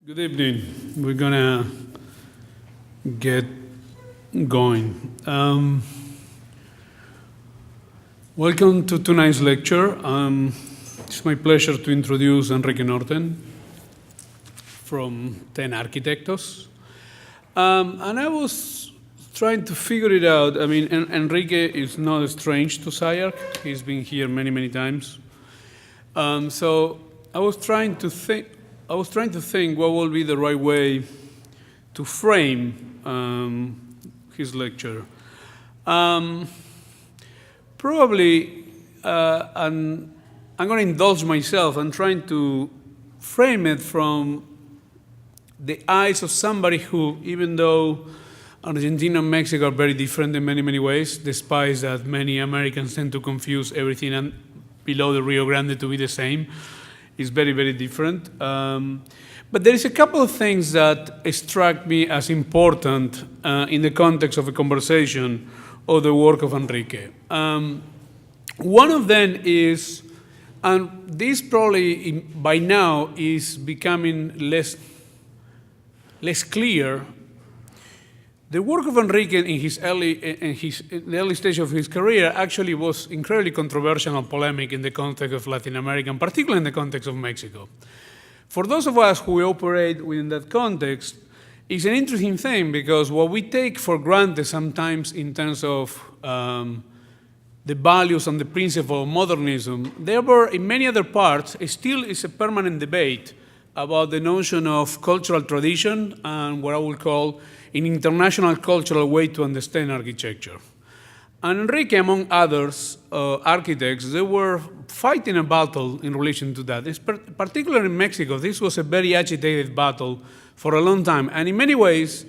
Good evening. We're gonna get going. Welcome to tonight's lecture. It's my pleasure to introduce Enrique Norten from TEN Arquitectos. And I was trying to figure it out. I mean, Enrique is not strange to SCI-Arc. He's been here many, many times. So I was trying to think what will be the right way to frame his lecture. Probably, I'm going to indulge myself and trying to frame it from the eyes of somebody who, even though Argentina and Mexico are very different in many, many ways, despite that many Americans tend to confuse everything and below the Rio Grande to be the same. It's very, very different. But there is a couple of things that struck me as important in the context of a conversation of the work of Enrique. One of them is, and this probably by now is becoming less clear, the work of Enrique in the early stage of his career actually was incredibly controversial and polemic in the context of Latin America, and particularly in the context of Mexico. For those of us who operate within that context, it's an interesting thing because what we take for granted sometimes in terms of the values and the principle of modernism, there were in many other parts, it still is a permanent debate about the notion of cultural tradition and what I would call an international cultural way to understand architecture. And Enrique, among others, architects, they were fighting a battle in relation to that. Particularly in Mexico, this was a very agitated battle for a long time. And in many ways,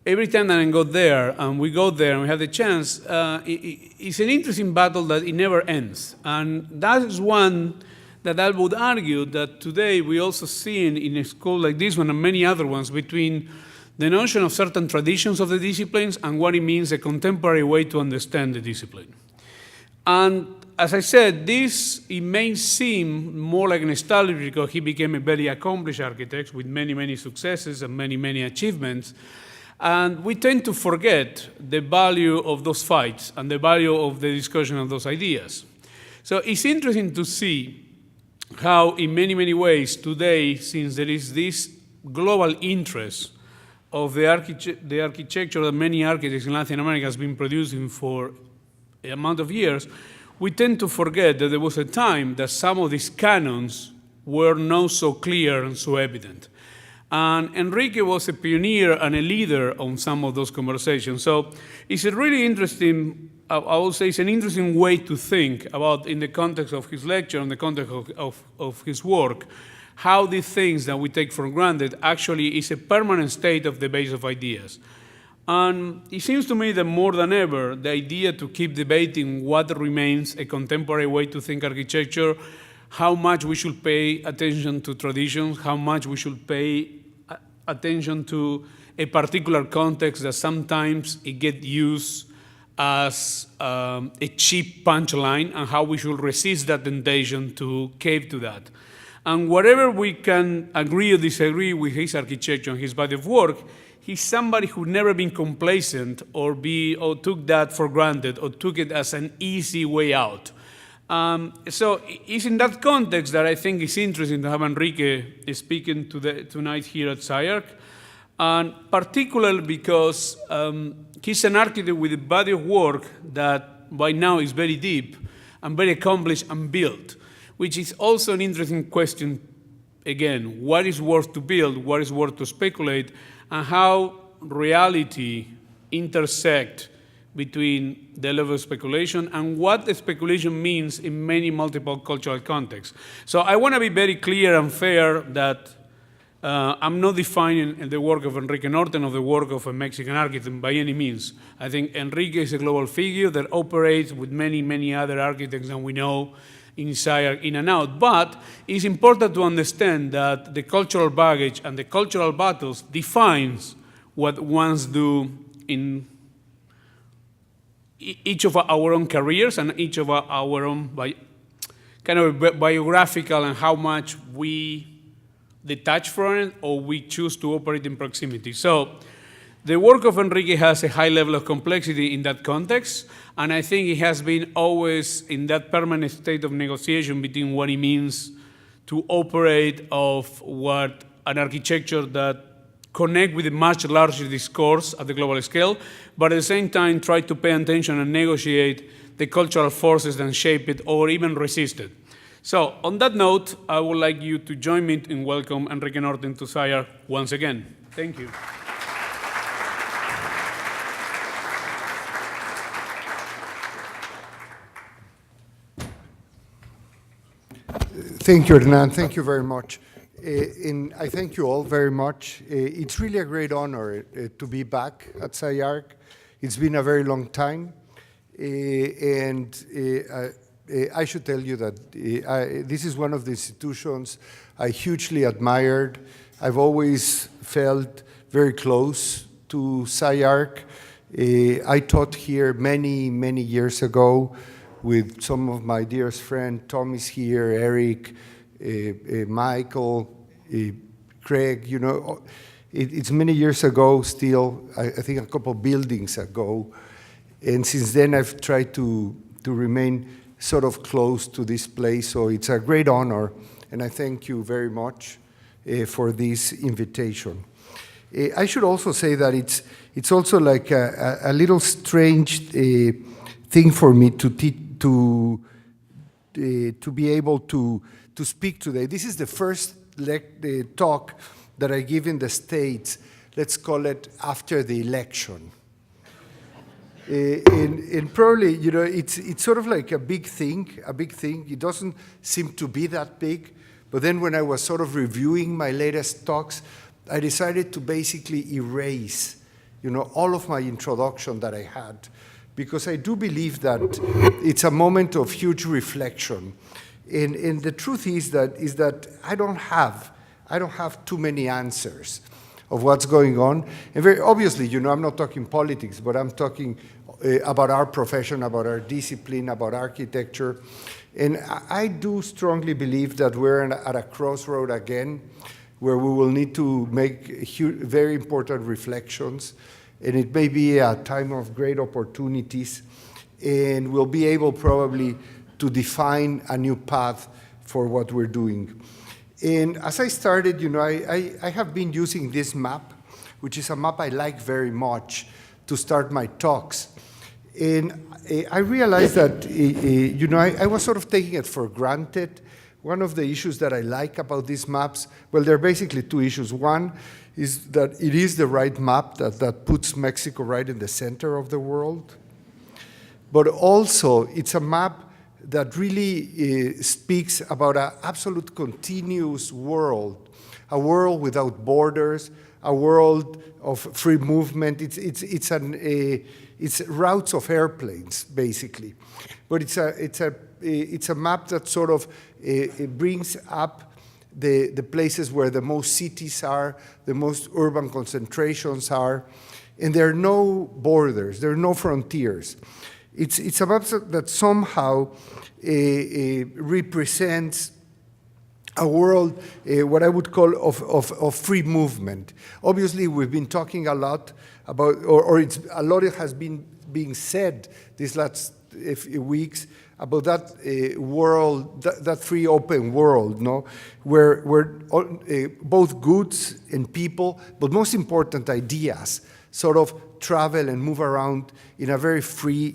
every time that I go there, and we go there and we have the chance, it's an interesting battle that it never ends. And that is one that I would argue that today we also see in a school like this one and many other ones between the notion of certain traditions of the disciplines and what it means a contemporary way to understand the discipline. And as I said, it may seem more like an nostalgia because he became a very accomplished architect with many, many successes and many, many achievements. And we tend to forget the value of those fights and the value of the discussion of those ideas. So it's interesting to see how in many, many ways today, since there is this global interest of the architecture that many architects in Latin America has been producing for an amount of years, we tend to forget that there was a time that some of these canons were not so clear and so evident. And Enrique was a pioneer and a leader on some of those conversations. So it's a really interesting, I would say it's an interesting way to think about in the context of his lecture, in the context of his work, how these things that we take for granted actually is a permanent state of the base of ideas. And it seems to me that more than ever, the idea to keep debating what remains a contemporary way to think architecture, how much we should pay attention to traditions, how much we should pay attention to a particular context that sometimes it gets used as a cheap punchline, and how we should resist that temptation to cave to that. And whatever we can agree or disagree with his architecture and his body of work, he's somebody who never been complacent or took that for granted or took it as an easy way out. So it's in that context that I think it's interesting to have Enrique speaking tonight here at SCI-Arc, and particularly because he's an architect with a body of work that by now is very deep and very accomplished and built, which is also an interesting question, again, what is worth to build, what is worth to speculate, and how reality intersect between the level of speculation and what the speculation means in many multiple cultural contexts. So I want to be very clear and fair that I'm not defining the work of Enrique Norten or the work of a Mexican architect by any means. I think Enrique is a global figure that operates with many, many other architects than we know inside, in and out. But it's important to understand that the cultural baggage and the cultural battles defines what ones do in each of our own careers and each of our own kind of biographical and how much we detach from it or we choose to operate in proximity. So the work of Enrique has a high level of complexity in that context, and I think it has been always in that permanent state of negotiation between what it means to operate of what an architecture that connect with a much larger discourse at the global scale, but at the same time try to pay attention and negotiate the cultural forces that shape it or even resist it. So on that note, I would like you to join me in welcome Enrique Norten to SCI-Arc once again. Thank you. Thank you, Hernan. Thank you very much. And I thank you all very much. It's really a great honor to be back at SCI-Arc. It's been a very long time. I should tell you that this is one of the institutions I hugely admired. I've always felt very close to SCI-Arc. I taught here many, many years ago with some of my dearest friends. Tom is here, Eric, Michael, Craig. You know, it's many years ago still, I think a couple buildings ago. And since then, I've tried to remain sort of close to this place. So it's a great honor, and I thank you very much for this invitation. I should also say that it's also like a little strange thing for me to be able to speak today. This is the first talk that I give in the States, let's call it after the election. And probably, you know, it's sort of like a big thing. It doesn't seem to be that big, but then when I was sort of reviewing my latest talks, I decided to basically erase, you know, all of my introduction that I had, because I do believe that it's a moment of huge reflection. And the truth is that I don't have too many answers of what's going on. And very obviously, you know, I'm not talking politics, but I'm talking about our profession, about our discipline, about architecture. And I do strongly believe that we're at a crossroad again, where we will need to make very important reflections. And it may be a time of great opportunities. And we'll be able probably to define a new path for what we're doing. And as I started, you know, I have been using this map, which is a map I like very much, to start my talks. And I realized that, you know, I was sort of taking it for granted. One of the issues that I like about these maps, well, there are basically two issues. One is that it is the right map that puts Mexico right in the center of the world. But also, it's a map that really speaks about an absolute continuous world, a world without borders, a world of free movement. It's routes of airplanes, basically. But it's a map that sort of it brings up the places where the most cities are, the most urban concentrations are, and there are no borders, there are no frontiers. It's a map that somehow represents a world, what I would call of free movement. Obviously, we've been talking a lot about, a lot has been being said these last weeks about that world, that free open world, no, where both goods and people, but most important, ideas, sort of travel and move around in a very free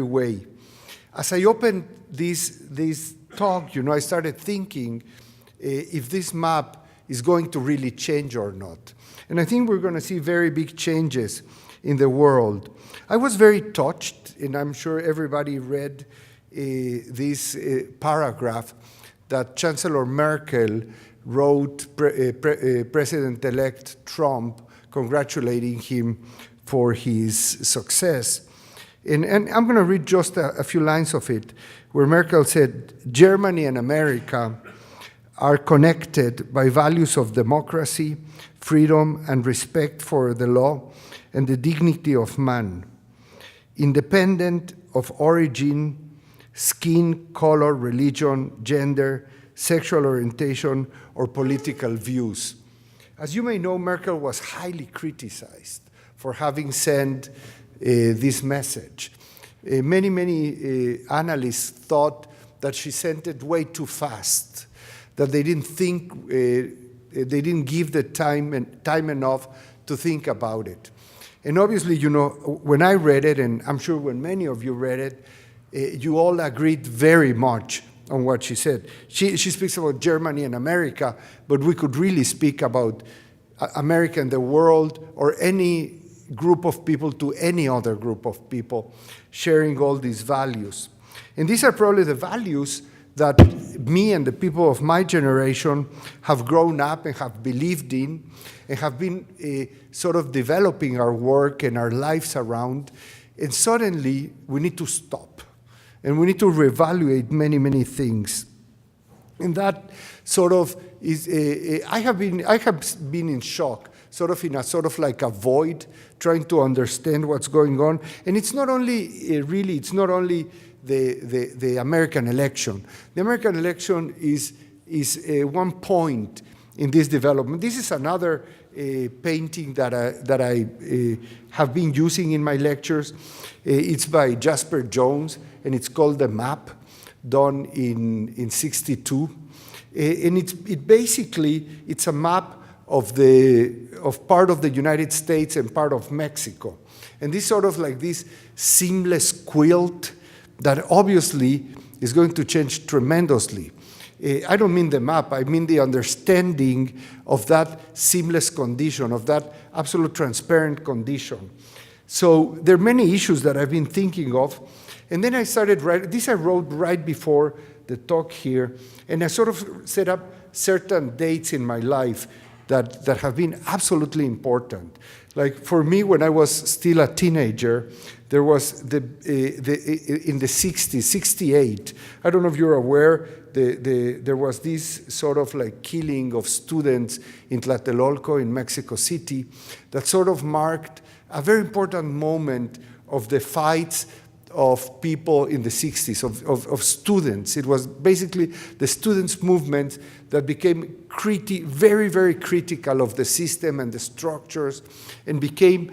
way. As I opened this talk, you know, I started thinking if this map is going to really change or not. And I think we're going to see very big changes in the world. I was very touched, and I'm sure everybody read this paragraph that Chancellor Merkel wrote President-elect Trump, congratulating him for his success. And I'm going to read just a few lines of it, where Merkel said, "Germany and America are connected by values of democracy, freedom, and respect for the law and the dignity of man, independent of origin, skin color, religion, gender, sexual orientation, or political views. As you may know, Merkel was highly criticized for having sent this message. Many analysts thought that she sent it way too fast, that they didn't think, they didn't give the time enough to think about it. And obviously, you know, when I read it, and I'm sure when many of you read it, you all agreed very much on what she said. She speaks about Germany and America, but we could really speak about America and the world, or any group of people to any other group of people sharing all these values. And these are probably the values that me and the people of my generation have grown up and have believed in and have been sort of developing our work and our lives around. And suddenly we need to stop and we need to reevaluate many things. And that sort of is, I have been in shock, sort of in a sort of like a void, trying to understand what's going on. And it's not only really, it's not only the American election. The American election is one point in this development. This is another painting that I have been using in my lectures. It's by Jasper Jones, and it's called The Map, done in '62. And it basically, it's a map of part of the United States and part of Mexico. And this sort of like this seamless quilt that obviously is going to change tremendously. I don't mean the map, I mean the understanding of that seamless condition, of that absolute transparent condition. So there are many issues that I've been thinking of. And then I started writing, this I wrote right before the talk here, and I sort of set up certain dates in my life that have been absolutely important. Like for me, when I was still a teenager, there was in the 60s, 68, I don't know if you're aware, there was this sort of like killing of students in Tlatelolco in Mexico City that sort of marked a very important moment of the fights of people in the 60s, of students. It was basically the students' movement that became very critical of the system and the structures, and became,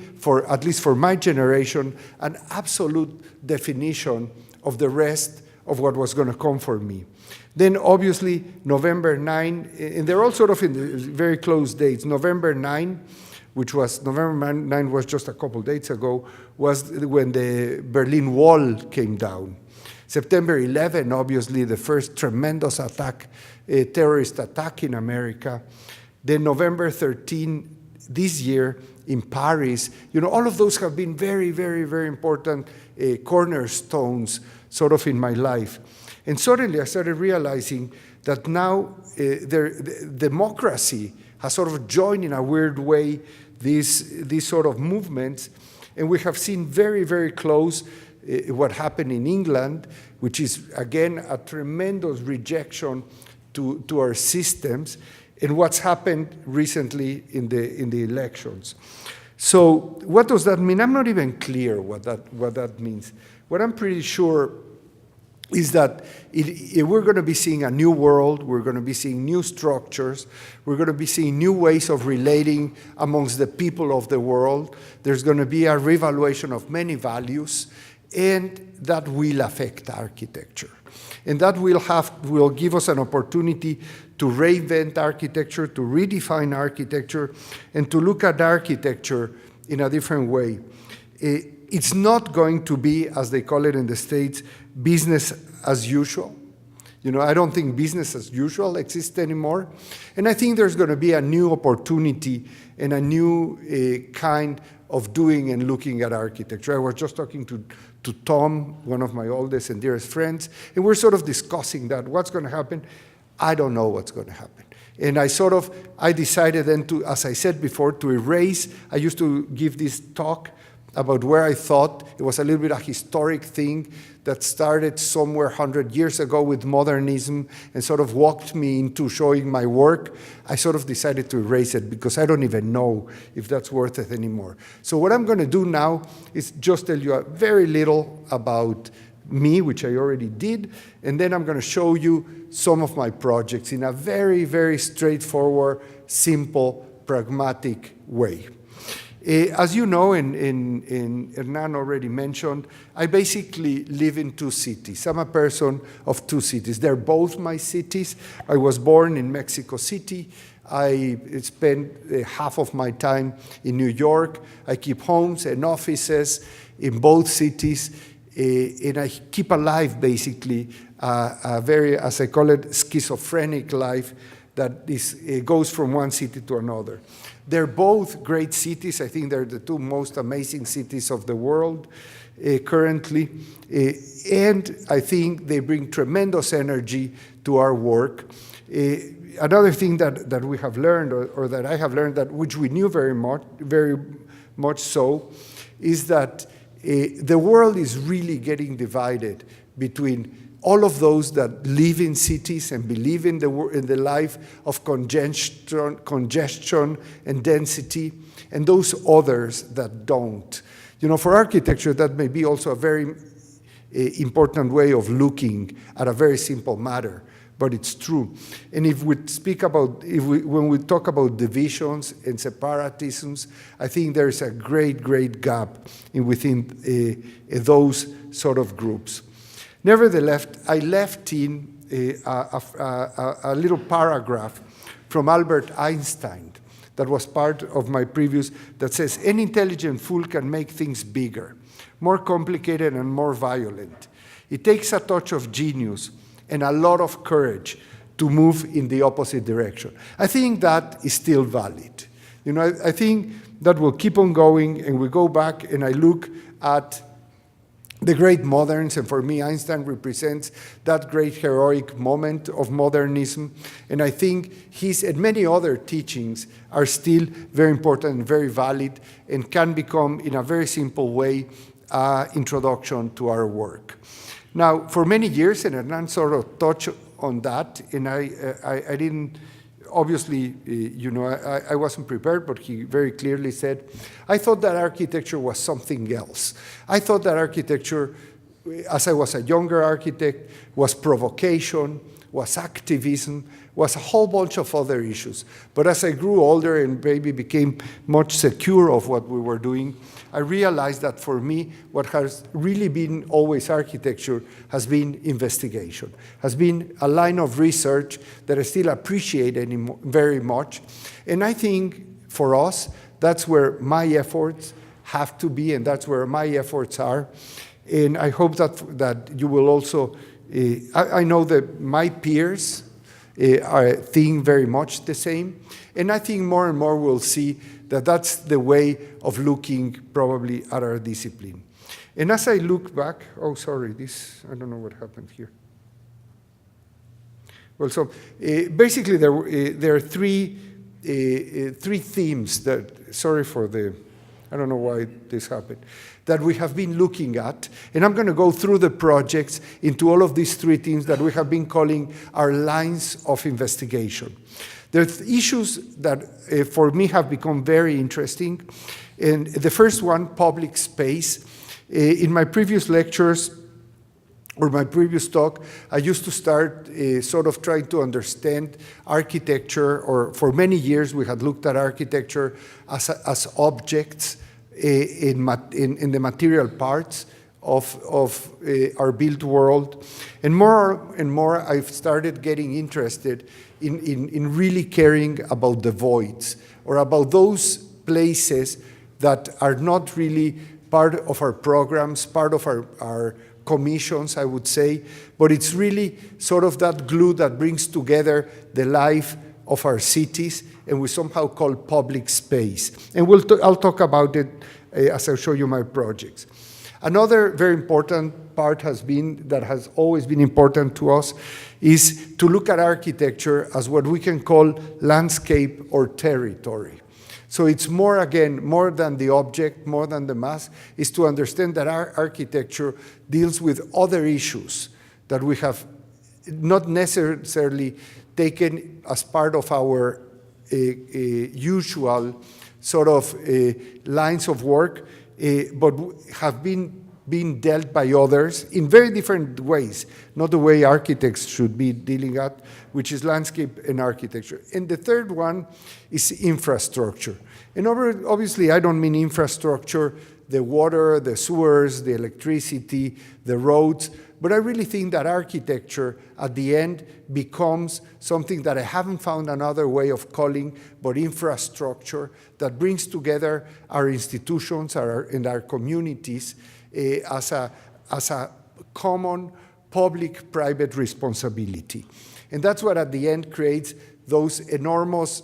at least for my generation, an absolute definition of the rest of what was going to come for me. Then obviously November 9, and they're all sort of in the very close dates. November 9, which was, November 9 was just a couple days ago, was when the Berlin Wall came down. September 11, obviously, the first tremendous attack, terrorist attack in America. Then November 13, this year in Paris. You know, all of those have been very important cornerstones sort of in my life. And suddenly I started realizing that now democracy has sort of joined in a weird way these sort of movements. And we have seen very close what happened in England, which is, again, a tremendous rejection to our systems, and what's happened recently in the elections. So what does that mean? I'm not even clear what that means. What I'm pretty sure is that we're going to be seeing a new world, we're going to be seeing new structures, we're going to be seeing new ways of relating amongst the people of the world. There's going to be a reevaluation of many values, and that will affect architecture. And that will give us an opportunity to reinvent architecture, to redefine architecture, and to look at architecture in a different way. It's not going to be, as they call it in the States, business as usual. You know, I don't think business as usual exists anymore. And I think there's going to be a new opportunity and a new kind of doing and looking at architecture. I was just talking to Tom, one of my oldest and dearest friends, and we're sort of discussing that. What's going to happen? I don't know what's going to happen. And I decided then to, as I said before, to erase. I used to give this talk about where I thought it was a little bit a historic thing that started somewhere 100 years ago with modernism and sort of walked me into showing my work. I sort of decided to erase it because I don't even know if that's worth it anymore. So what I'm going to do now is just tell you very little about me, which I already did, and then I'm going to show you some of my projects in a very, very straightforward, simple, pragmatic way. As you know, and Hernan already mentioned, I basically live in two cities. I'm a person of two cities. They're both my cities. I was born in Mexico City. I spent half of my time in New York. I keep homes and offices in both cities, and I keep alive, basically, a very, as I call it, schizophrenic life that goes from one city to another. They're both great cities. I think they're the two most amazing cities of the world currently. And I think they bring tremendous energy to our work. Another thing that we have learned, or that I have learned, that which we knew very much so, is that the world is really getting divided between all of those that live in cities and believe in the life of congestion and density, and those others that don't. You know, for architecture, that may be also a very important way of looking at a very simple matter, but it's true. And if we speak about, when we talk about divisions and separatisms, I think there's a great, great gap within those sort of groups. Nevertheless, I left in a little paragraph from Albert Einstein that was part of my previous, that says, "An intelligent fool can make things bigger, more complicated and more violent. It takes a touch of genius and a lot of courage to move in the opposite direction." I think that is still valid. You know, I think that will keep on going, and we go back and I look at the great moderns, and for me, Einstein represents that great heroic moment of modernism. And I think his and many other teachings are still very important and very valid, and can become, in a very simple way, introduction to our work. Now, for many years, and Hernan sort of touched on that, and I didn't, obviously, you know, I wasn't prepared, but he very clearly said, I thought that architecture was something else. I thought that architecture, as I was a younger architect, was provocation, was activism, was a whole bunch of other issues. But as I grew older and maybe became much secure of what we were doing, I realized that for me, what has really been always architecture has been investigation, has been a line of research that I still appreciate very much. And I think for us, that's where my efforts have to be, and that's where my efforts are. And I hope that you will also, I know that my peers think very much the same. And I think more and more we'll see that that's the way of looking probably at our discipline. And as I look back, oh, sorry, I don't know what happened here. Well, so basically there are three themes that, sorry for I don't know why this happened, that we have been looking at. And I'm going to go through the projects into all of these three themes that we have been calling our lines of investigation. There's issues that for me have become very interesting. And the first one, public space. In my previous lectures, or my previous talk, I used to start sort of trying to understand architecture, or for many years we had looked at architecture as objects in the material parts of our built world. And more I've started getting interested in really caring about the voids, or about those places that are not really part of our programs, part of our commissions, I would say, but it's really sort of that glue that brings together the life of our cities, and we somehow call public space. And I'll talk about it as I show you my projects. Another very important part that has always been important to us is to look at architecture as what we can call landscape or territory. So it's more than the object, more than the mass, is to understand that our architecture deals with other issues that we have not necessarily taken as part of our usual sort of lines of work, but have been being dealt by others in very different ways, not the way architects should be dealing at, which is landscape and architecture. And the third one is infrastructure. And obviously, I don't mean infrastructure, the water, the sewers, the electricity, the roads, but I really think that architecture at the end becomes something that I haven't found another way of calling, but infrastructure that brings together our institutions and our communities as a common public-private responsibility. And that's what at the end creates those enormous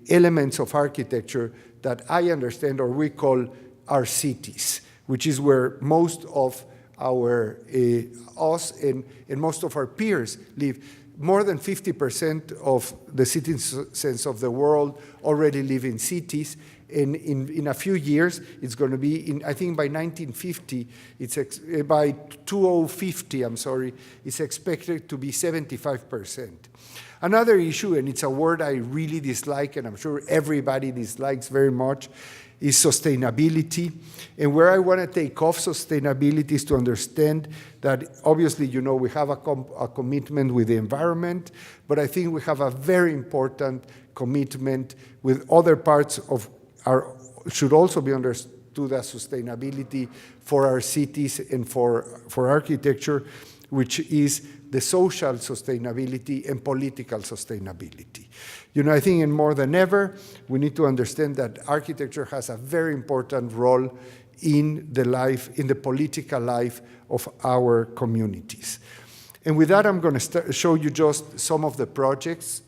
elements of architecture that I understand, or we call our cities, which is where most of us and most of our peers live. More than 50% of the citizens of the world already live in cities, and in a few years, it's going to be, I think by 1950, by 2050, it's expected to be 75%. Another issue, and it's a word I really dislike, and I'm sure everybody dislikes very much, is sustainability. And where I want to take off sustainability is to understand that obviously, we have a commitment with the environment, but I think we have a very important commitment with other parts of should also be understood as sustainability for our cities and for architecture, which is the social sustainability and political sustainability. I think in more than ever, we need to understand that architecture has a very important role in the political life of our communities. And with that, I'm going to show you just some of the projects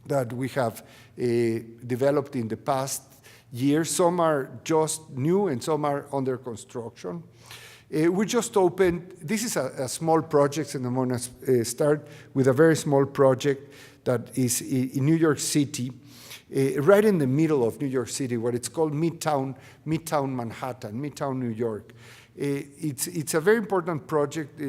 that we have developed in the past years. Some are just new and some are under construction. We just opened, this is a small project, and I'm going to start with a very small project that is in New York City, right in the middle of New York City, what it's called Midtown Manhattan, Midtown New York. It's a very important project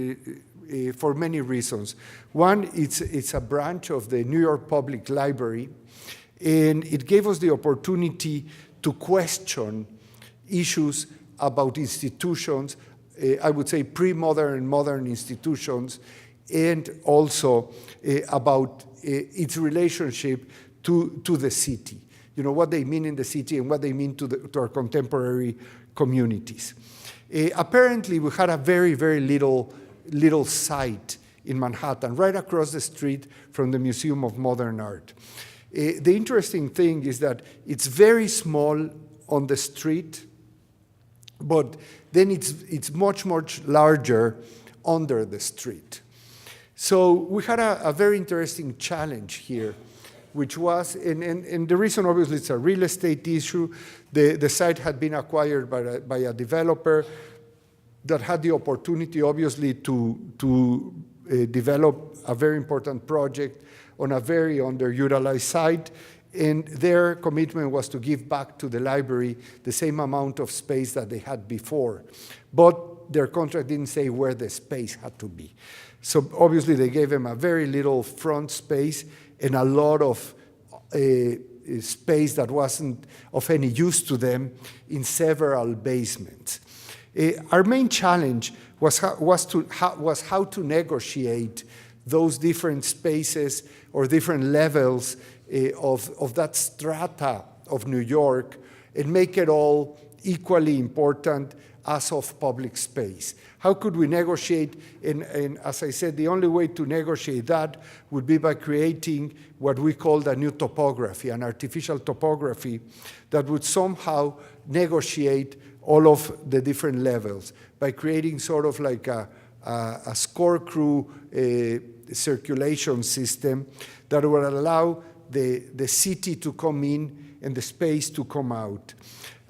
for many reasons. One, it's a branch of the New York Public Library, and it gave us the opportunity to question issues about institutions, I would say pre-modern and modern institutions, and also about its relationship to the city. What they mean in the city and what they mean to our contemporary communities. Apparently, we had a very, very little site in Manhattan, right across the street from the Museum of Modern Art. The interesting thing is that it's very small on the street, but then it's much, much larger under the street. So we had a very interesting challenge here, which was, and the reason obviously it's a real estate issue. The site had been acquired by a developer that had the opportunity obviously to develop a very important project on a very underutilized site, and their commitment was to give back to the library the same amount of space that they had before. But their contract didn't say where the space had to be. So obviously they gave them a very little front space and a lot of space that wasn't of any use to them in several basements. Our main challenge was how to negotiate those different spaces or different levels of that strata of New York and make it all equally important as of public space. How could we negotiate? And as I said, the only way to negotiate that would be by creating what we call a new topography, an artificial topography that would somehow negotiate all of the different levels by creating sort of like a score crew circulation system that would allow the city to come in and the space to come out.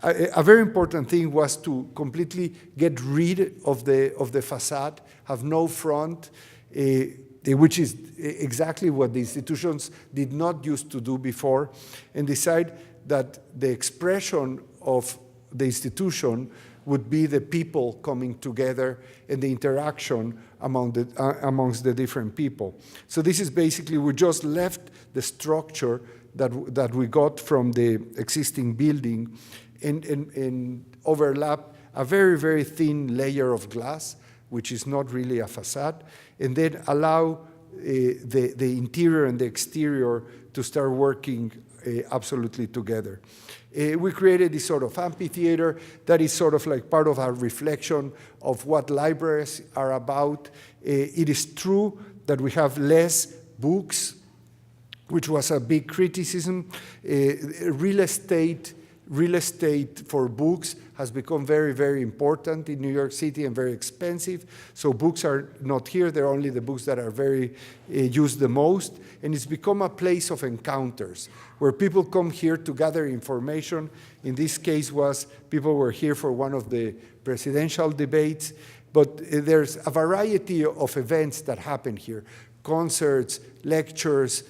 A very important thing was to completely get rid of the facade, have no front, which is exactly what the institutions did not used to do before, and decide that the expression of the institution would be the people coming together and the interaction amongst the different people. So this is basically, we just left the structure that we got from the existing building and overlap a very, very thin layer of glass, which is not really a facade, and then allow the interior and the exterior to start working absolutely together. We created this sort of amphitheater that is sort of like part of our reflection of what libraries are about. It is true that we have less books, which was a big criticism. Real estate for books has become very, very important in New York City and very expensive. So books are not here. They're only the books that are very used the most. And it's become a place of encounters where people come here to gather information. In this case people were here for one of the presidential debates. But there's a variety of events that happen here. Concerts, lectures,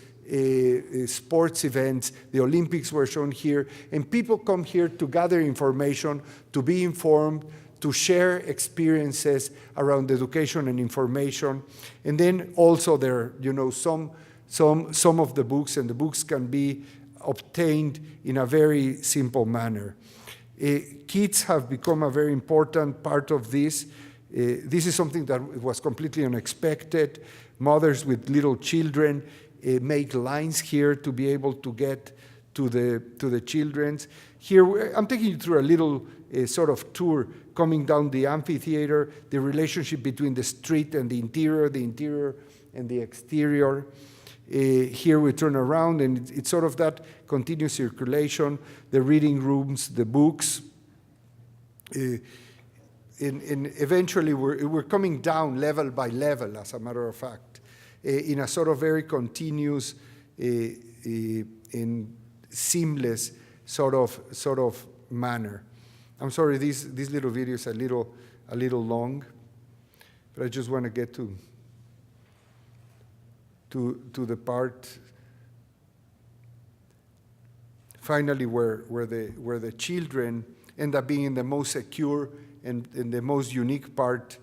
sports events, the Olympics were shown here, and people come here to gather information, to be informed, to share experiences around education and information. And then also there are, some of the books, and the books can be obtained in a very simple manner. Kids have become a very important part of this. This is something that was completely unexpected. Mothers with little children make lines here to be able to get to the children's. Here, I'm taking you through a little sort of tour coming down the amphitheater, the relationship between the street and the interior and the exterior. Here we turn around, and it's sort of that continuous circulation, the reading rooms, the books. And eventually we're coming down level by level, as a matter of fact, in a sort of very continuous and seamless sort of manner. I'm sorry, this little video is a little long, but I just want to get to the part finally where the children end up being in the most secure and the most unique part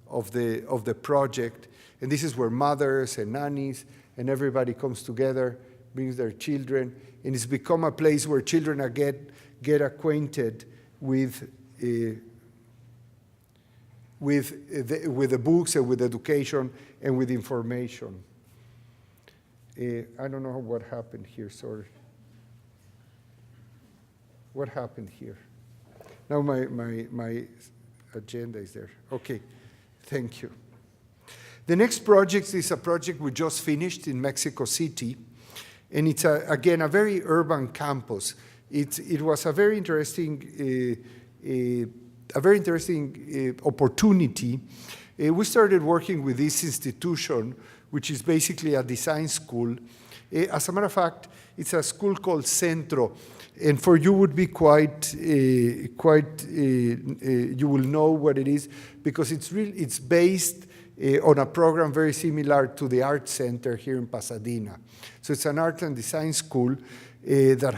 of the project. And this is where mothers and nannies and everybody comes together, brings their children, and it's become a place where children get acquainted with the books and with education and with information. I don't know what happened here, sorry. What happened here? Now my agenda is there. Okay, thank you. The next project is a project we just finished in Mexico City, and it's again a very urban campus. It was a very interesting opportunity. We started working with this institution, which is basically a design school. As a matter of fact, it's a school called Centro, and for you would be you will know what it is, because it's based on a program very similar to the Art Center here in Pasadena. So it's an art and design school that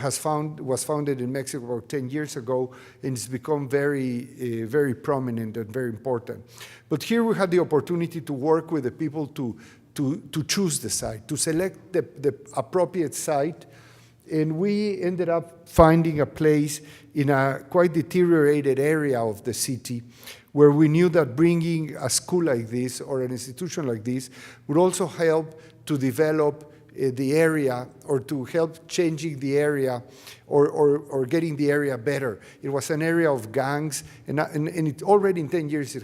was founded in Mexico about 10 years ago, and it's become very, very prominent and very important. But here we had the opportunity to work with the people to choose the site, to select the appropriate site, and we ended up finding a place in a quite deteriorated area of the city, where we knew that bringing a school like this or an institution like this would also help to develop the area, or to help changing the area or getting the area better. It was an area of gangs, and it already in 10 years,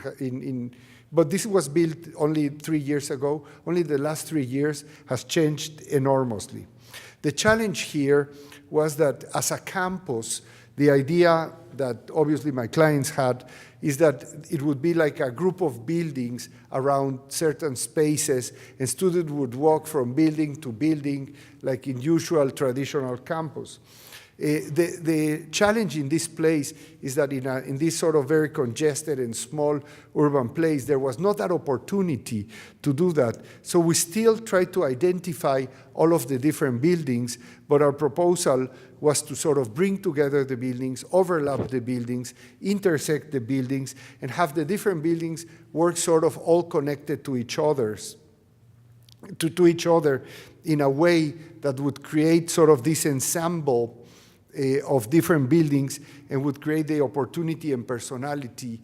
but this was built only 3 years ago. Only the last 3 years has changed enormously. The challenge here was that as a campus, the idea that obviously my clients had is that it would be like a group of buildings around certain spaces, and students would walk from building to building like in usual traditional campus. The challenge in this place is that in this sort of very congested and small urban place, there was not that opportunity to do that. So we still tried to identify all of the different buildings, but our proposal was to sort of bring together the buildings, overlap the buildings, intersect the buildings, and have the different buildings work sort of all connected to each other in a way that would create sort of this ensemble of different buildings and would create the opportunity and personality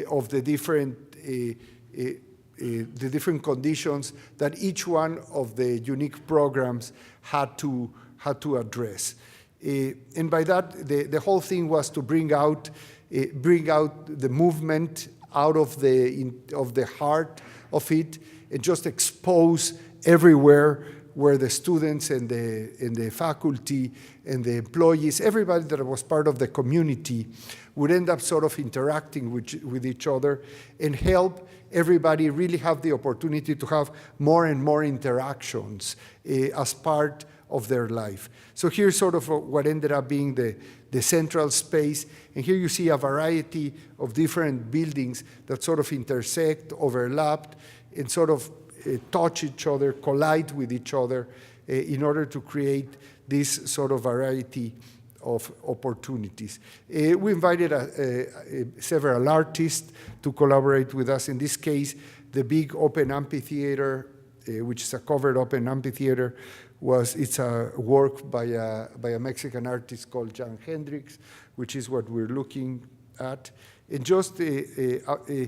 of the different conditions that each one of the unique programs had to address. And by that, the whole thing was to bring out the movement out of the heart of it and just expose everywhere where the students and the faculty and the employees, everybody that was part of the community, would end up sort of interacting with each other and help everybody really have the opportunity to have more and more interactions as part of their life. So here's sort of what ended up being the central space. And here you see a variety of different buildings that sort of intersect, overlapped, and sort of touch each other, collide with each other in order to create this sort of variety of opportunities. We invited several artists to collaborate with us. In this case, the big open amphitheater, which is a covered open amphitheater, it's a work by a Mexican artist called Jan Hendricks, which is what we're looking at. And just a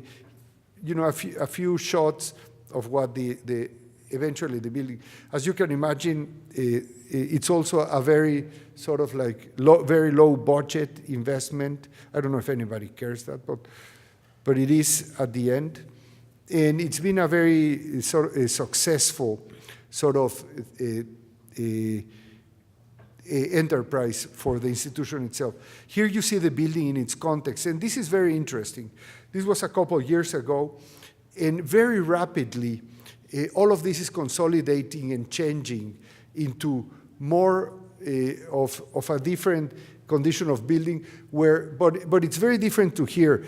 few shots of what eventually the building. As you can imagine, it's also a very sort of like very low budget investment. I don't know if anybody cares that, but it is at the end. And it's been a very successful sort of enterprise for the institution itself. Here you see the building in its context, and this is very interesting. This was a couple of years ago, and very rapidly, all of this is consolidating and changing into more of a different condition of building, but it's very different to here.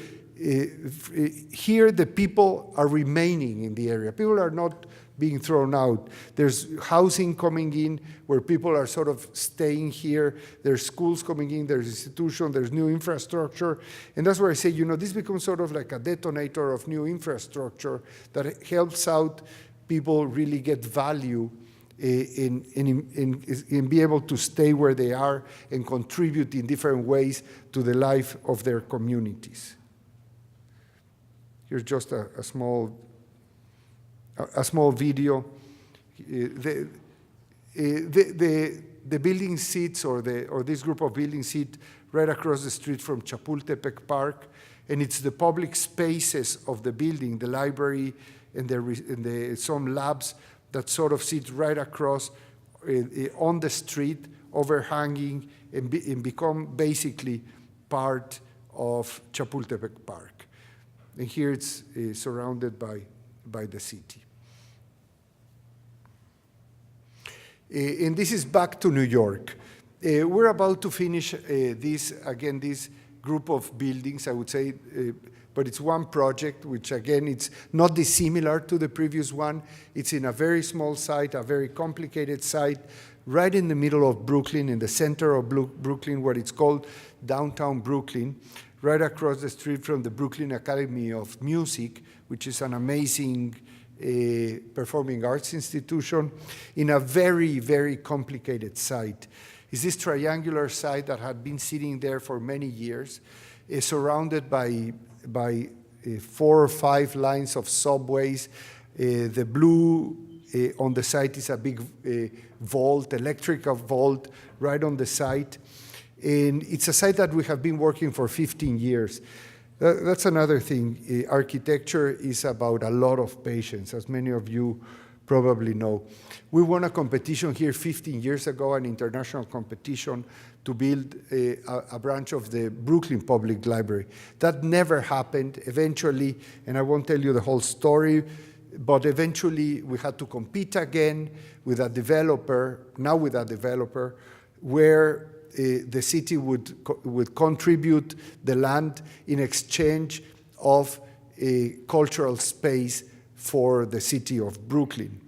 Here, the people are remaining in the area. People are not being thrown out. There's housing coming in where people are sort of staying here. There's schools coming in, there's institutions, there's new infrastructure. And that's where I say, this becomes sort of like a detonator of new infrastructure that helps out people really get value in be able to stay where they are and contribute in different ways to the life of their communities. Here's just a small video. The building sits, or this group of buildings sit right across the street from Chapultepec Park, and it's the public spaces of the building, the library, and some labs that sort of sit right across on the street, overhanging, and become basically part of Chapultepec Park. And here it's surrounded by the city. And this is back to New York. We're about to finish this group of buildings, I would say, but it's one project, which again, it's not dissimilar to the previous one. It's in a very small site, a very complicated site, right in the middle of Brooklyn, in the center of Brooklyn, what it's called downtown Brooklyn, right across the street from the Brooklyn Academy of Music, which is an amazing performing arts institution, in a very, very complicated site. It's this triangular site that had been sitting there for many years, surrounded by 4 or 5 lines of subways. The blue on the site is a big vault, electrical vault, right on the site. And it's a site that we have been working for 15 years. That's another thing. Architecture is about a lot of patience, as many of you probably know. We won a competition here 15 years ago, an international competition, to build a branch of the Brooklyn Public Library. That never happened. Eventually, and I won't tell you the whole story, but eventually we had to compete again with a developer, where the city would contribute the land in exchange of a cultural space for the city of Brooklyn.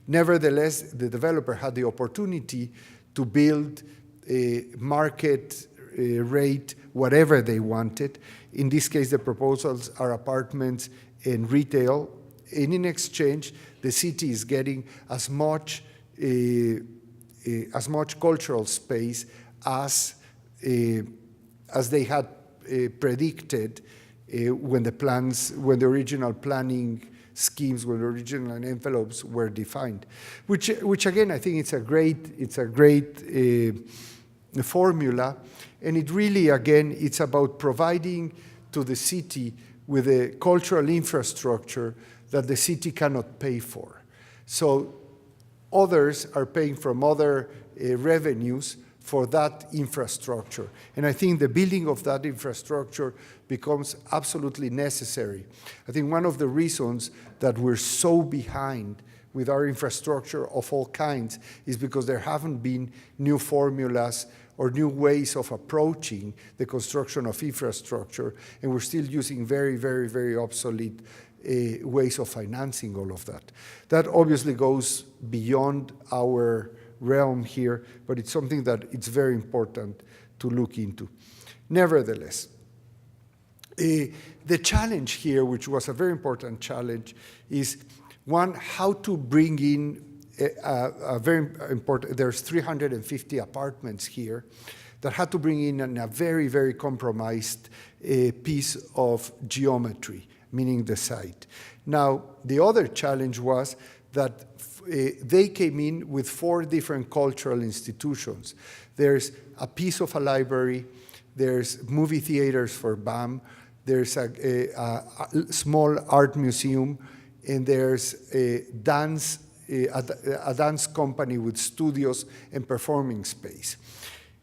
Nevertheless, the developer had the opportunity to build a market rate, whatever they wanted. In this case, the proposals are apartments and retail. And in exchange, the city is getting as much cultural space as as they had predicted when the original planning schemes, when the original envelopes were defined, which again I think it's a great formula, and it really again it's about providing to the city with a cultural infrastructure that the city cannot pay for. So others are paying from other revenues for that infrastructure. And I think the building of that infrastructure becomes absolutely necessary. I think one of the reasons that we're so behind with our infrastructure of all kinds is because there haven't been new formulas or new ways of approaching the construction of infrastructure, and we're still using very, very, very obsolete ways of financing all of that. That obviously goes beyond our realm here, but it's something that it's very important to look into. Nevertheless, the challenge here, which was a very important challenge, is one, how to bring in a very important, there's 350 apartments here that had to bring in a very, very compromised piece of geometry, meaning the site. Now, the other challenge was that they came in with 4 different cultural institutions. There's a piece of a library, there's movie theaters for BAM, there's a small art museum, and there's a dance company with studios and performing space.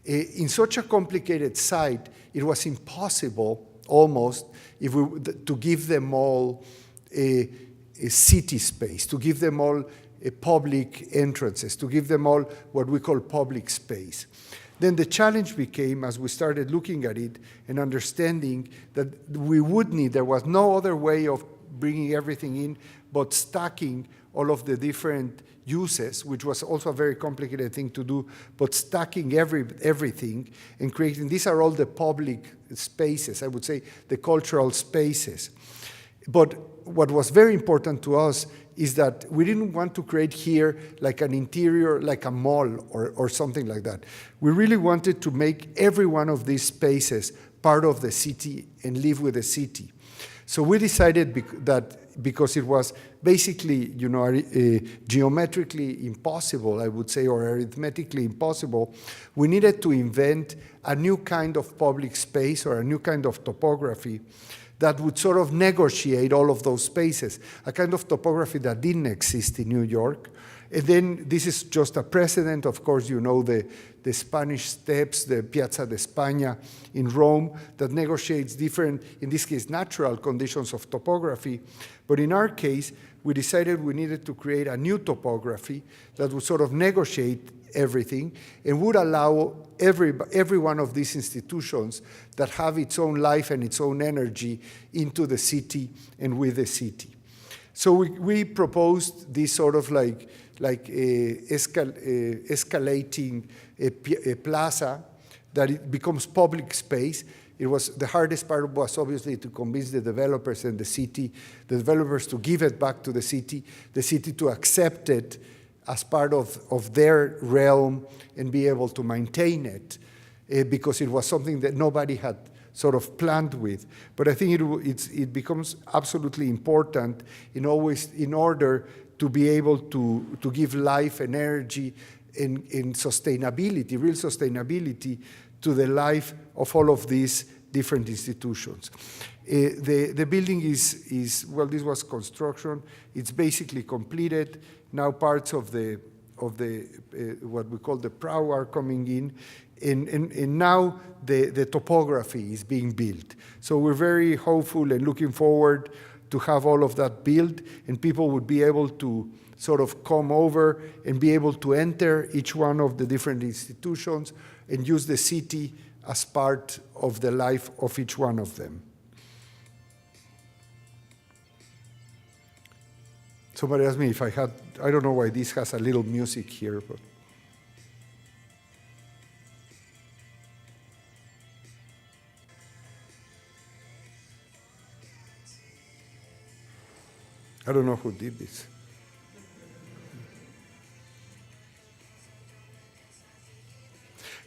In such a complicated site, it was impossible almost to give them all a city space, to give them all public entrances, to give them all what we call public space. Then the challenge became, as we started looking at it and understanding that we would need, there was no other way of bringing everything in but stacking all of the different uses, which was also a very complicated thing to do, but stacking everything and creating, these are all the public spaces, I would say the cultural spaces. But what was very important to us is that we didn't want to create here like an interior, like a mall or something like that. We really wanted to make every one of these spaces part of the city and live with the city. So we decided that because it was basically, geometrically impossible, I would say, or arithmetically impossible, we needed to invent a new kind of public space or a new kind of topography that would sort of negotiate all of those spaces, a kind of topography that didn't exist in New York. And then this is just a precedent. Of course, you know the Spanish Steps, the Piazza de España in Rome, that negotiates different, in this case, natural conditions of topography. But in our case, we decided we needed to create a new topography that would sort of negotiate everything and would allow every one of these institutions that have its own life and its own energy into the city and with the city. So we proposed this sort of escalating a plaza that it becomes public space. It was the hardest part was obviously to convince the developers and the developers to give it back to the city to accept it as part of their realm and be able to maintain it, because it was something that nobody had sort of planned with. But I think it becomes absolutely important in order to be able to give life and energy and sustainability, real sustainability, to the life of all of these different institutions. The building is well, this was construction. It's basically completed. Now parts of the what we call the prow are coming in, and now the topography is being built. So we're very hopeful and looking forward to have all of that built, and people would be able to sort of come over and be able to enter each one of the different institutions and use the city as part of the life of each one of them. Somebody asked me if I don't know why this has a little music here, but. I don't know who did this.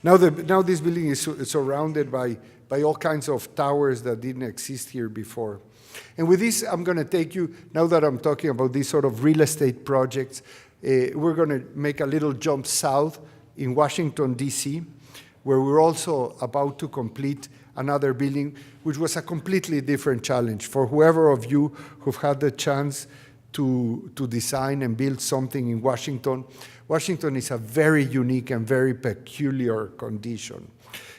Now this building is surrounded by all kinds of towers that didn't exist here before. And with this, I'm going to take you, now that I'm talking about these sort of real estate projects, we're going to make a little jump south in Washington, D.C., where we're also about to complete another building, which was a completely different challenge. For whoever of you who've had the chance to design and build something in Washington, Washington is a very unique and very peculiar condition.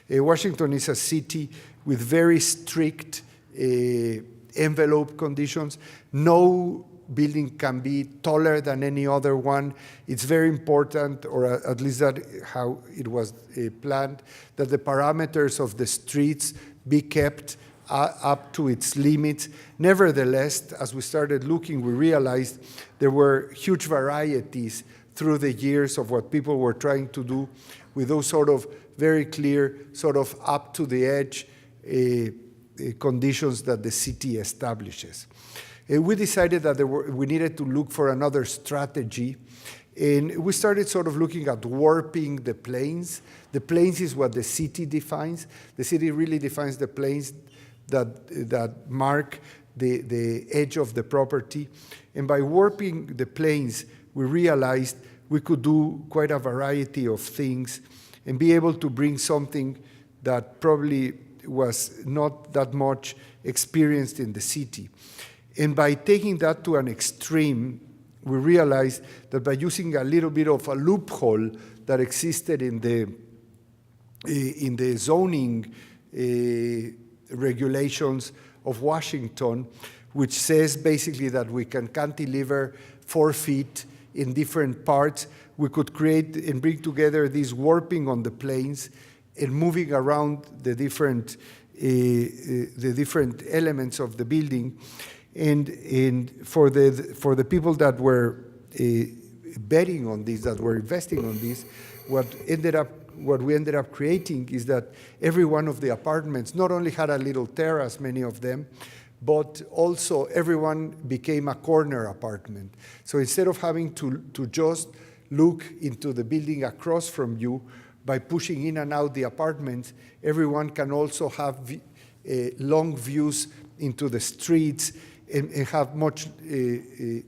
Washington is a city with very strict envelope conditions. No building can be taller than any other one. It's very important, or at least that how it was planned, that the parameters of the streets be kept up to its limits. Nevertheless, as we started looking, we realized there were huge varieties through the years of what people were trying to do with those sort of very clear, sort of up to the edge conditions that the city establishes. We decided that we needed to look for another strategy, and we started sort of looking at warping the planes. The planes is what the city defines. The city really defines the planes that mark the edge of the property. And by warping the planes, we realized we could do quite a variety of things and be able to bring something that probably was not that much experienced in the city. And by taking that to an extreme, we realized that by using a little bit of a loophole that existed in the zoning regulations of Washington, which says basically that we can cantilever 4 feet in different parts, we could create and bring together this warping on the planes and moving around the different elements of the building. And for the people that were betting on this, that were investing on this, what we ended up creating is that every one of the apartments not only had a little terrace, many of them, but also everyone became a corner apartment. So instead of having to just look into the building across from you, by pushing in and out the apartments, everyone can also have long views into the streets and have much a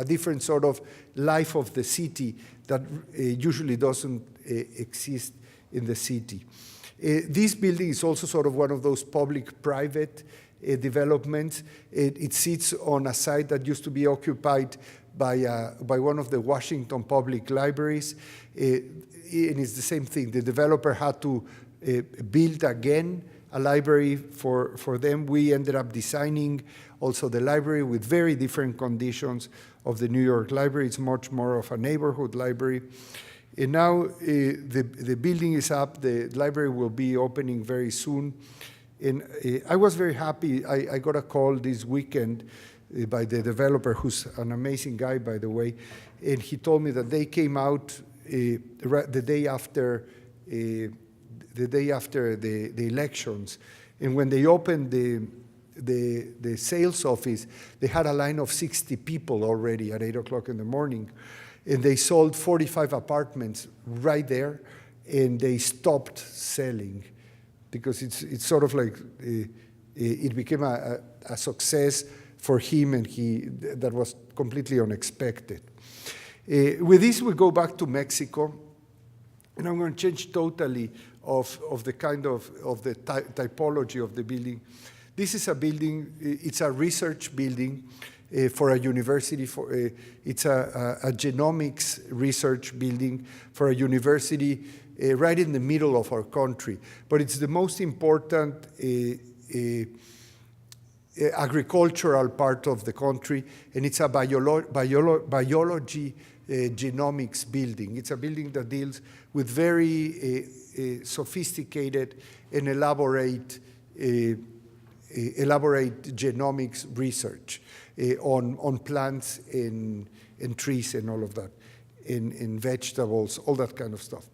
different sort of life of the city that usually doesn't exist in the city. This building is also sort of one of those public-private developments. It sits on a site that used to be occupied by one of the Washington public libraries. And it's the same thing. The developer had to build again a library for them. We ended up designing also the library with very different conditions of the New York Library. It's much more of a neighborhood library. And now the building is up. The library will be opening very soon. And I was very happy. I got a call this weekend by the developer, who's an amazing guy, by the way. And he told me that they came out the day after the elections. And when they opened the sales office, they had a line of 60 people already at 8 o'clock in the morning. And they sold 45 apartments right there, and they stopped selling because it's sort of like it became a success for him, and that was completely unexpected. With this, we go back to Mexico, and I'm going to change totally of the kind of the typology of the building. This is a building, it's a research building for a university. It's a genomics research building for a university right in the middle of our country. But it's the most important agricultural part of the country, and it's a biology genomics building. It's a building that deals with very sophisticated and elaborate genomics research on plants and trees and all of that, in vegetables, all that kind of stuff.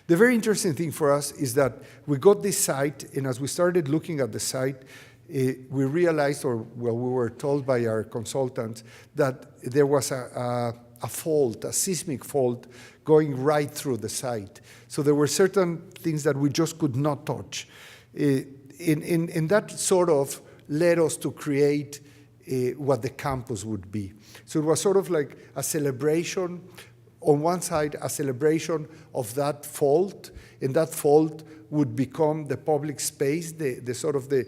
The very interesting thing for us is that we got this site, and as we started looking at the site, we realized, we were told by our consultants, that there was a a fault, a seismic fault, going right through the site. So there were certain things that we just could not touch. And that sort of led us to create what the campus would be. So it was sort of like a celebration, on one side, a celebration of that fault, and that fault would become the public space, the sort of the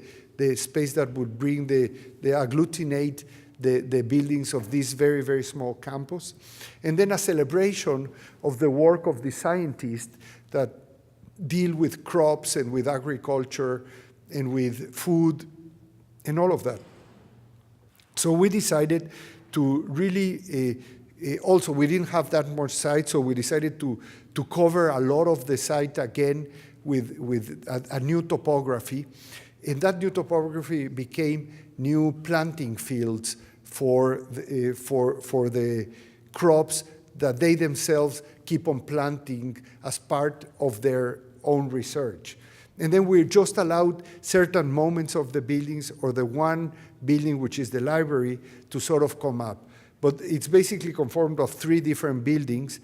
space that would bring the agglutinate the buildings of this very, very small campus. And then a celebration of the work of the scientists that deal with crops and with agriculture and with food and all of that. So we decided to really, also we didn't have that much site, so we decided to cover a lot of the site again with a new topography. And that new topography became new planting fields for the crops that they themselves keep on planting as part of their own research. And then we just allowed certain moments of the buildings or the one building, which is the library, to sort of come up. But it's basically conformed of 3 different buildings,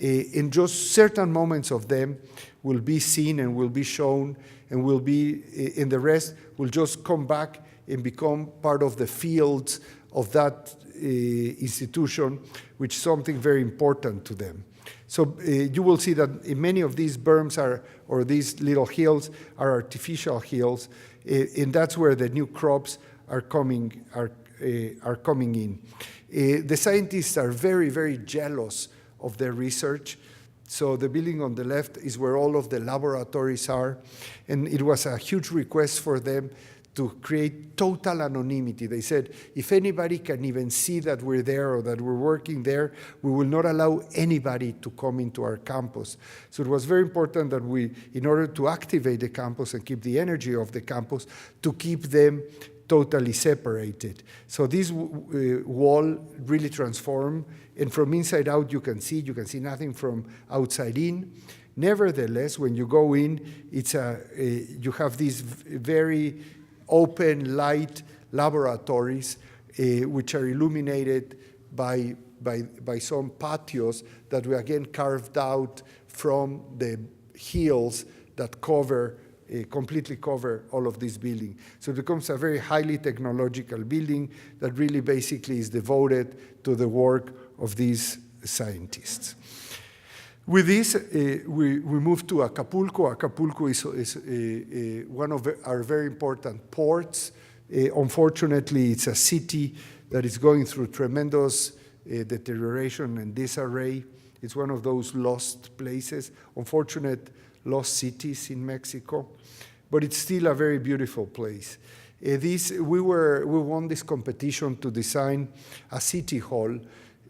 and just certain moments of them will be seen and will be shown, and will be, in the rest will just come back and become part of the fields of that institution, which is something very important to them. So you will see that in many of these berms or these little hills are artificial hills, and that's where the new crops are coming in. The scientists are very, very jealous of their research. So the building on the left is where all of the laboratories are, and it was a huge request for them to create total anonymity. They said, if anybody can even see that we're there or that we're working there, we will not allow anybody to come into our campus. So it was very important that we, in order to activate the campus and keep the energy of the campus, to keep them totally separated. So this wall really transformed, and from inside out you can see nothing from outside in. Nevertheless, when you go in, you have these very open light laboratories which are illuminated by some patios that we again carved out from the hills that completely cover all of this building. So it becomes a very highly technological building that really basically is devoted to the work of these scientists. With this, we moved to Acapulco. Acapulco is one of our very important ports. Unfortunately, it's a city that is going through tremendous deterioration and disarray. It's one of those lost places, unfortunate lost cities in Mexico, but it's still a very beautiful place. We won this competition to design a city hall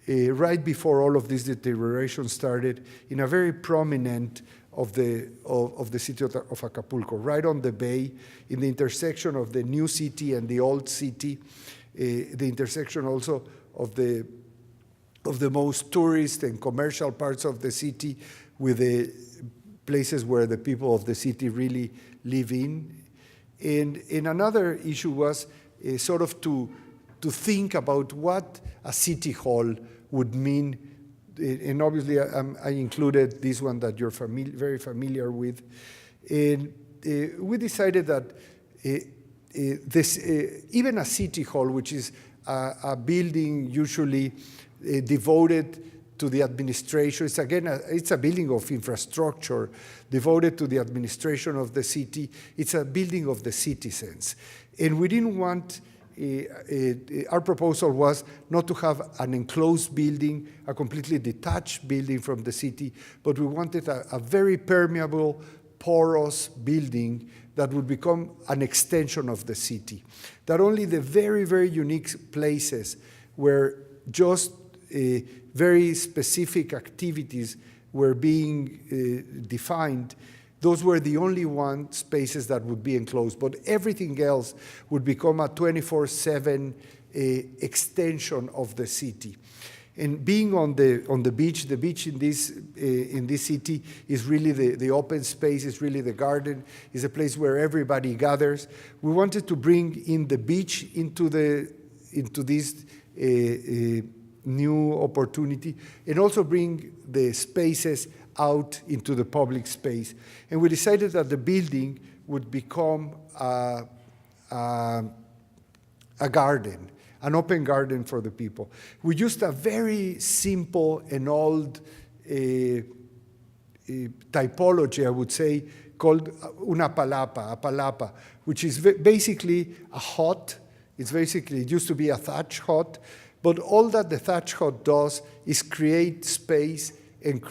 right before all of this deterioration started, in a very prominent of the city of Acapulco, right on the bay, in the intersection of the new city and the old city, the intersection also of the most tourist and commercial parts of the city with the places where the people of the city really live in. And another issue was sort of to think about what a city hall would mean, and obviously I included this one that you're very familiar with. And we decided that even a city hall, which is a building usually devoted to the administration, it's a building of infrastructure devoted to the administration of the city. It's a building of the citizens. And we didn't want, our proposal was not to have an enclosed building, a completely detached building from the city, but we wanted a very permeable, porous building that would become an extension of the city. That only the very, very unique places where just very specific activities were being defined, those were the only spaces that would be enclosed, but everything else would become a 24/7 extension of the city. And being on the beach in this city is really the open space, is really the garden, is a place where everybody gathers. We wanted to bring in the beach into this new opportunity, and also bring the spaces out into the public space. And we decided that the building would become a garden, an open garden for the people. We used a very simple and old typology, I would say, called una palapa, a palapa, which is basically a hut. It used to be a thatch hut, but all that the thatch hut does is create space and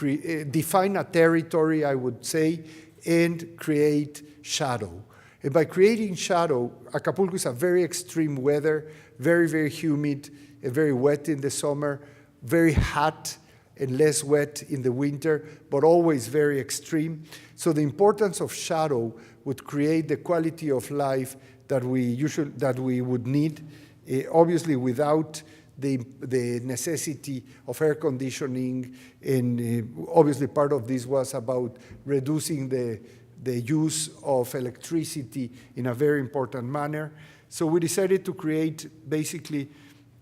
define a territory, I would say, and create shadow. And by creating shadow, Acapulco is a very extreme weather, very, very humid, and very wet in the summer, very hot and less wet in the winter, but always very extreme. So the importance of shadow would create the quality of life that we would need, obviously without the necessity of air conditioning, and obviously part of this was about reducing the use of electricity in a very important manner. So we decided to create basically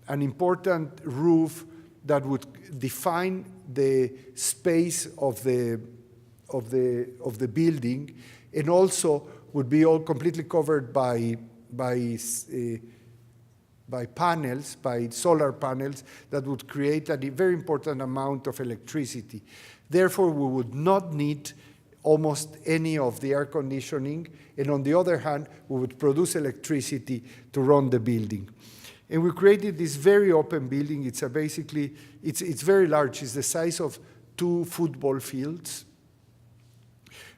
an important roof that would define the space of the building, and also would be all completely covered by panels, by solar panels that would create a very important amount of electricity. Therefore, we would not need almost any of the air conditioning, and on the other hand, we would produce electricity to run the building. And we created this very open building. It's very large. It's the size of 2 football fields,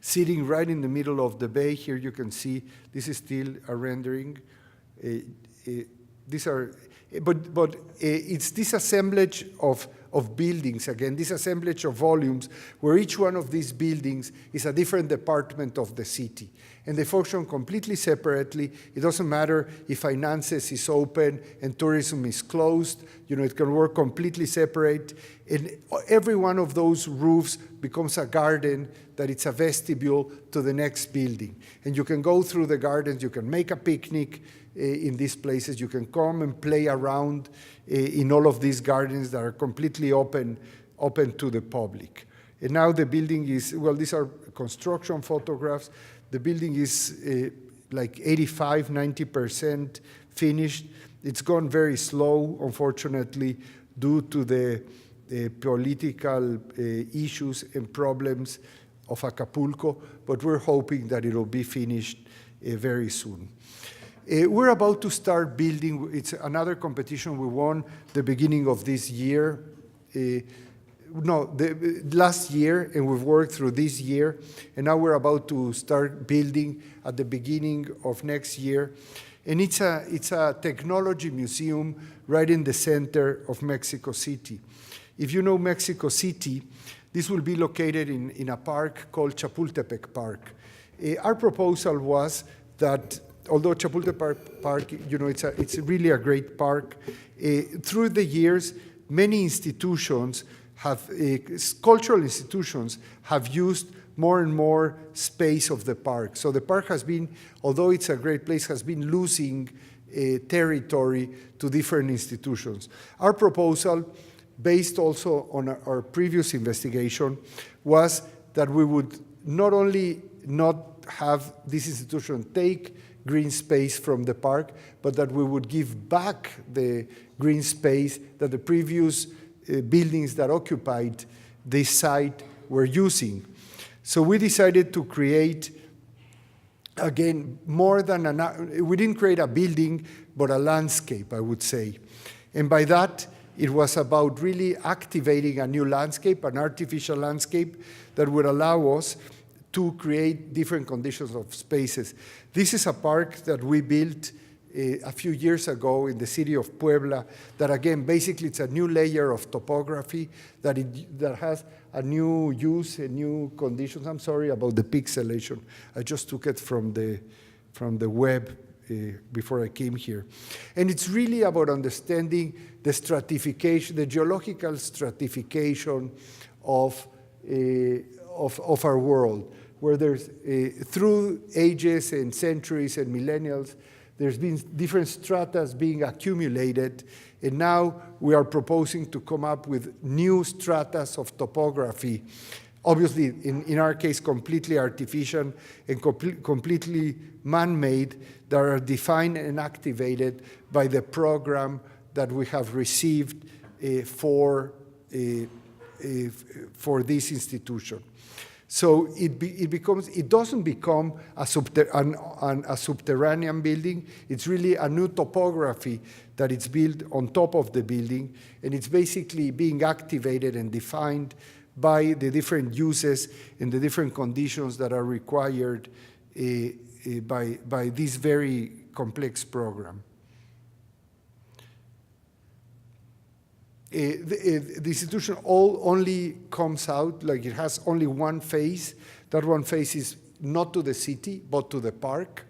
sitting right in the middle of the bay. Here you can see, this is still a rendering. But it's this assemblage of buildings, again, this assemblage of volumes, where each one of these buildings is a different department of the city. And they function completely separately. It doesn't matter if finances is open and tourism is closed. It can work completely separate. And every one of those roofs becomes a garden that it's a vestibule to the next building. And you can go through the gardens, you can make a picnic in these places, you can come and play around in all of these gardens that are completely open to the public. And now the building is, well, these are construction photographs. The building is like 85, 90% finished. It's gone very slow, unfortunately, due to the political issues and problems of Acapulco, but we're hoping that it'll be finished very soon. We're about to start building. It's another competition we won the beginning of this year. Last year, and we've worked through this year, and now we're about to start building at the beginning of next year. And it's a technology museum right in the center of Mexico City. If you know Mexico City, this will be located in a park called Chapultepec Park. Our proposal was that although Chapultepec Park, it's really a great park, through the years, many institutions cultural institutions have used more and more space of the park. So the park has been, although it's a great place, has been losing territory to different institutions. Our proposal, based also on our previous investigation, was that we would not only not have this institution take green space from the park, but that we would give back the green space that the previous buildings that occupied this site were using. So we decided to create, again, we didn't create a building, but a landscape, I would say. And by that, it was about really activating a new landscape, an artificial landscape that would allow us to create different conditions of spaces. This is a park that we built a few years ago in the city of Puebla, that again, basically it's a new layer of topography that has a new use and new conditions. I'm sorry about the pixelation. I just took it from the web before I came here. And it's really about understanding the stratification, the geological stratification of our world, where there's, through ages and centuries and millennials, there's been different stratas being accumulated, And now we are proposing to come up with new stratas of topography, obviously in our case completely artificial and completely man-made, that are defined and activated by the program that we have received for this institution. So it doesn't become a subterranean building. It's really a new topography that is built on top of the building, and it's basically being activated and defined by the different uses and the different conditions that are required by this very complex program. The institution only comes out, like it has only one face. That one face is not to the city, but to the park.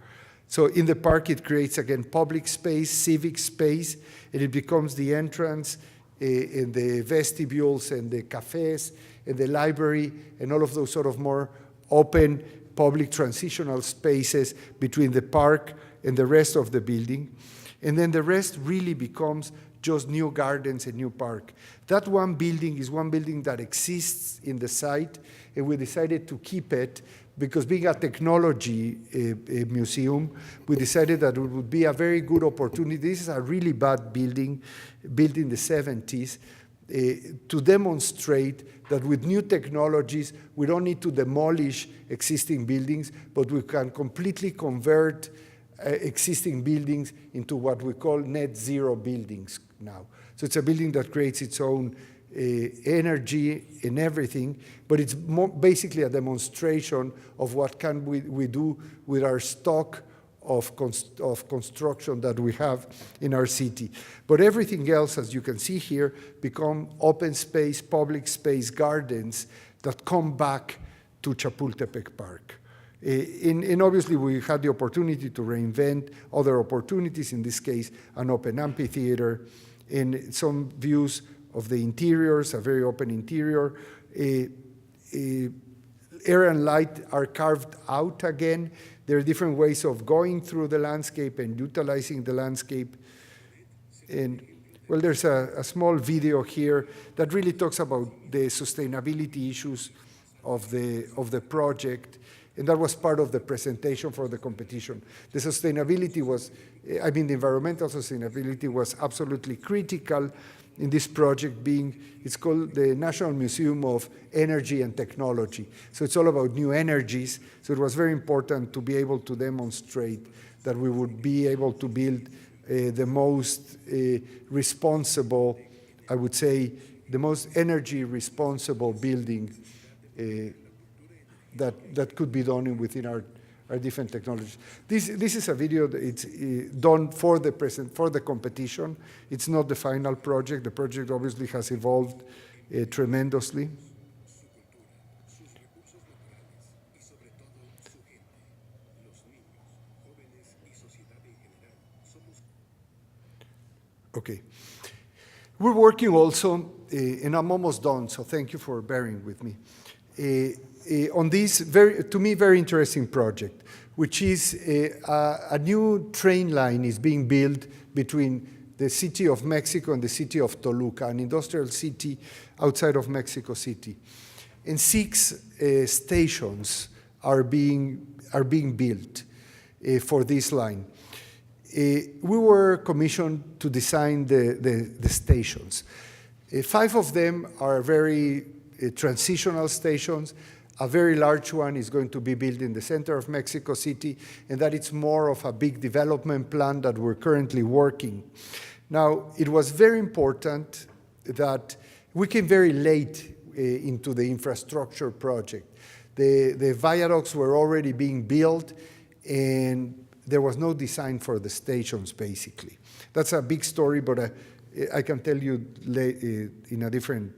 So in the park, it creates, again, public space, civic space, and it becomes the entrance in the vestibules and the cafes and the library and all of those sort of more open public transitional spaces between the park and the rest of the building. And then the rest really becomes just new gardens and new park. That one building is one building that exists in the site, and we decided to keep it because being a technology museum, we decided that it would be a very good opportunity. This is a really bad building, built in the 70s, to demonstrate that with new technologies, we don't need to demolish existing buildings, but we can completely convert existing buildings into what we call net zero buildings now. So it's a building that creates its own energy and everything, but it's basically a demonstration of what can we do with our stock of construction that we have in our city. But everything else, as you can see here, become open space, public space gardens that come back to Chapultepec Park. And obviously, we had the opportunity to reinvent other opportunities, in this case, an open amphitheater, and some views of the interiors, a very open interior. Air and light are carved out again. There are different ways of going through the landscape and utilizing the landscape. And well, there's a small video here that really talks about the sustainability issues of the project. And that was part of the presentation for the competition. The sustainability was, the environmental sustainability was absolutely critical in this project it's called the National Museum of Energy and Technology. So it's all about new energies. So it was very important to be able to demonstrate that we would be able to build the most responsible, I would say, the most energy responsible building that could be done within our different technologies. This is a video that it's done for the competition. It's not the final project. The project obviously has evolved tremendously. Okay. We're working also, and I'm almost done, so thank you for bearing with me, on this, to me, very interesting project, which is a new train line is being built between the city of Mexico and the city of Toluca, an industrial city outside of Mexico City. And 6 stations are being built for this line. We were commissioned to design the stations. 5 of them are very transitional stations. A very large one is going to be built in the center of Mexico City, and that it's more of a big development plan that we're currently working. Now, it was very important that we came very late into the infrastructure project. The viaducts were already being built, and there was no design for the stations, basically. That's a big story, but I can tell you in a different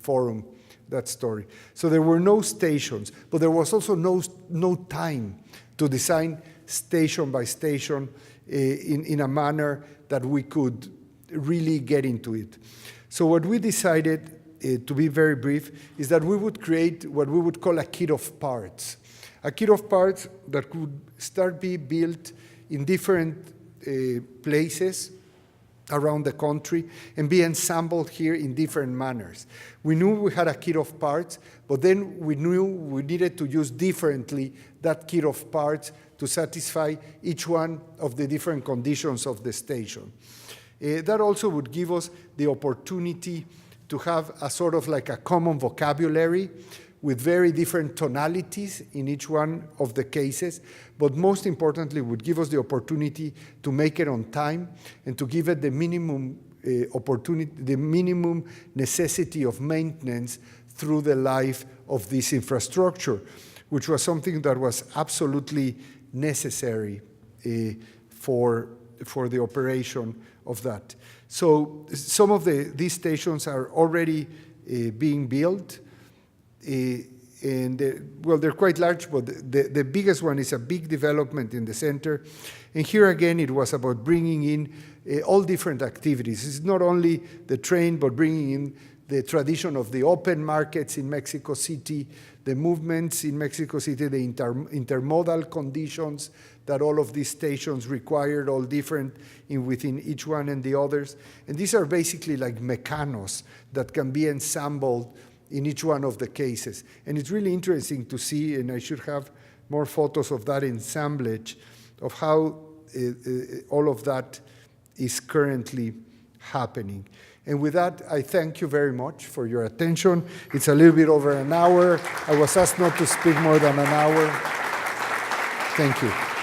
forum that story. So there were no stations, but there was also no time to design station by station in a manner that we could really get into it. So what we decided, to be very brief, is that we would create what we would call a kit of parts. A kit of parts that could start be built in different places around the country and be assembled here in different manners. We knew we had a kit of parts, but then we knew we needed to use differently that kit of parts to satisfy each one of the different conditions of the station. That also would give us the opportunity to have a sort of like a common vocabulary with very different tonalities in each one of the cases, but most importantly would give us the opportunity to make it on time and to give it the minimum opportunity, the minimum necessity of maintenance through the life of this infrastructure, which was something that was absolutely necessary for the operation of that. So some of these stations are already being built. And they're quite large, but the biggest one is a big development in the center. And here again, it was about bringing in all different activities. It's not only the train, but bringing in the tradition of the open markets in Mexico City, the movements in Mexico City, the intermodal conditions that all of these stations required, all different within each one and the others. And these are basically like mechanos that can be assembled in each one of the cases. And it's really interesting to see, and I should have more photos of that assemblage, of how all of that is currently happening. And with that, I thank you very much for your attention. It's a little bit over an hour. I was asked not to speak more than an hour. Thank you.